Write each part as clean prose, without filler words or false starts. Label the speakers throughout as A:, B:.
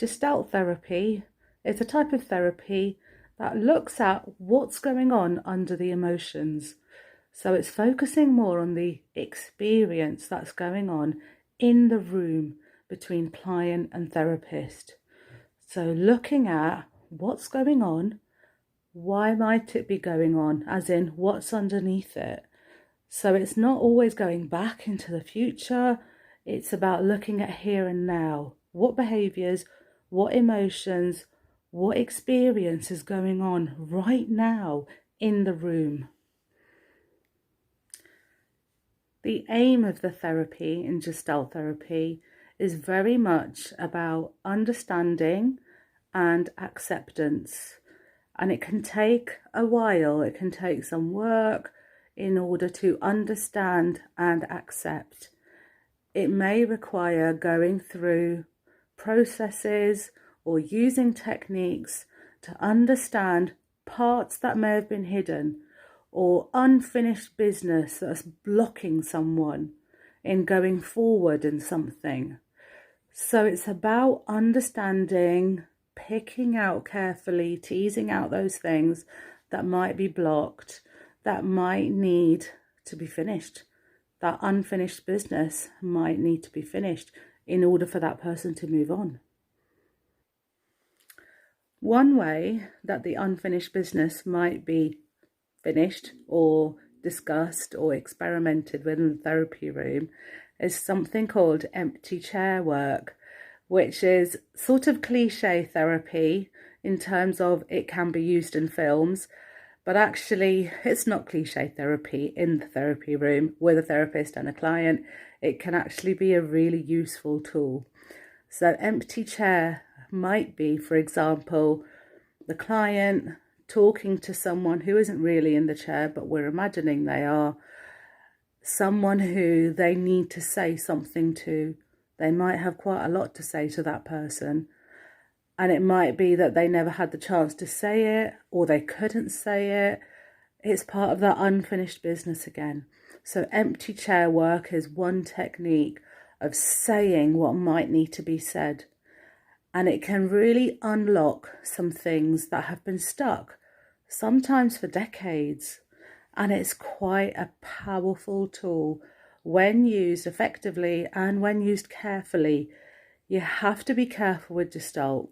A: Gestalt therapy is a type of therapy that looks at what's going on under the emotions. So it's focusing more on the experience that's going on in the room between client and therapist. So looking at what's going on, why might it be going on, as in what's underneath it. So it's not always going back into the future. It's about looking at here and now. What behaviors, what emotions, what experience is going on right now in the room. The aim of the therapy in Gestalt therapy is very much about understanding and acceptance. And it can take a while, it can take some work in order to understand and accept. It may require going through processes or using techniques to understand parts that may have been hidden or unfinished business that's blocking someone in going forward in something. So it's about understanding, picking out carefully, teasing out those things that might be blocked, that might need to be finished. That unfinished business might need to be finished in order for that person to move on. One way that the unfinished business might be finished or discussed or experimented with in the therapy room is something called empty chair work, which is sort of cliche therapy in terms of it can be used in films, but actually it's not cliche therapy in the therapy room with a therapist and a client. It can actually be a really useful tool. So empty chair might be, for example, the client talking to someone who isn't really in the chair, but we're imagining they are, someone who they need to say something to. They might have quite a lot to say to that person, and it might be that they never had the chance to say it, or they couldn't say it. It's part of that unfinished business again. So empty chair work is one technique of saying what might need to be said. And it can really unlock some things that have been stuck, sometimes for decades. And it's quite a powerful tool when used effectively and when used carefully. You have to be careful with Gestalt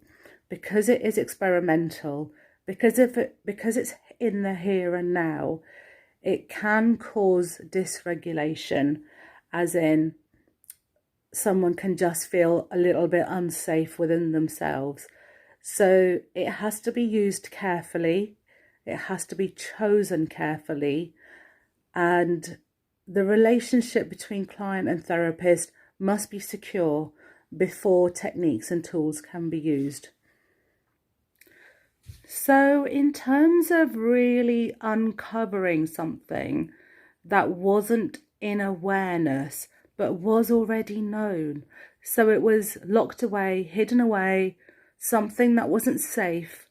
A: because it is experimental, because it's in the here and now. It can cause dysregulation, as in someone can just feel a little bit unsafe within themselves. So it has to be used carefully. It has to be chosen carefully. And the relationship between client and therapist must be secure before techniques and tools can be used. So in terms of really uncovering something that wasn't in awareness, but was already known. So it was locked away, hidden away, something that wasn't safe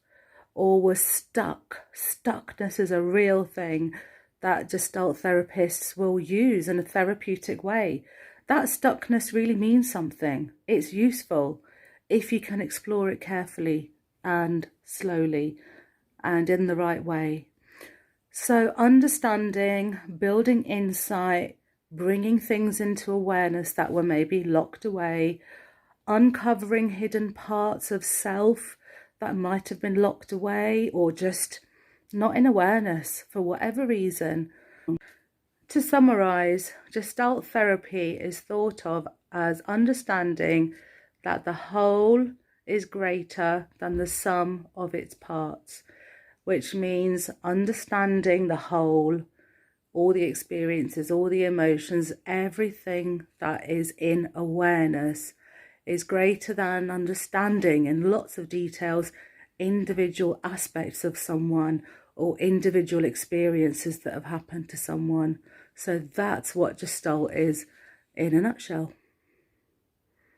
A: or was stuck. Stuckness is a real thing that Gestalt therapists will use in a therapeutic way. That stuckness really means something. It's useful if you can explore it carefully and slowly and in the right way. So understanding, building insight, bringing things into awareness that were maybe locked away, uncovering hidden parts of self that might have been locked away or just not in awareness for whatever reason. To summarize, Gestalt therapy is thought of as understanding that the whole is greater than the sum of its parts, which means understanding the whole, all the experiences, all the emotions, everything that is in awareness is greater than understanding in lots of details individual aspects of someone or individual experiences that have happened to someone. So that's what Gestalt is in a nutshell.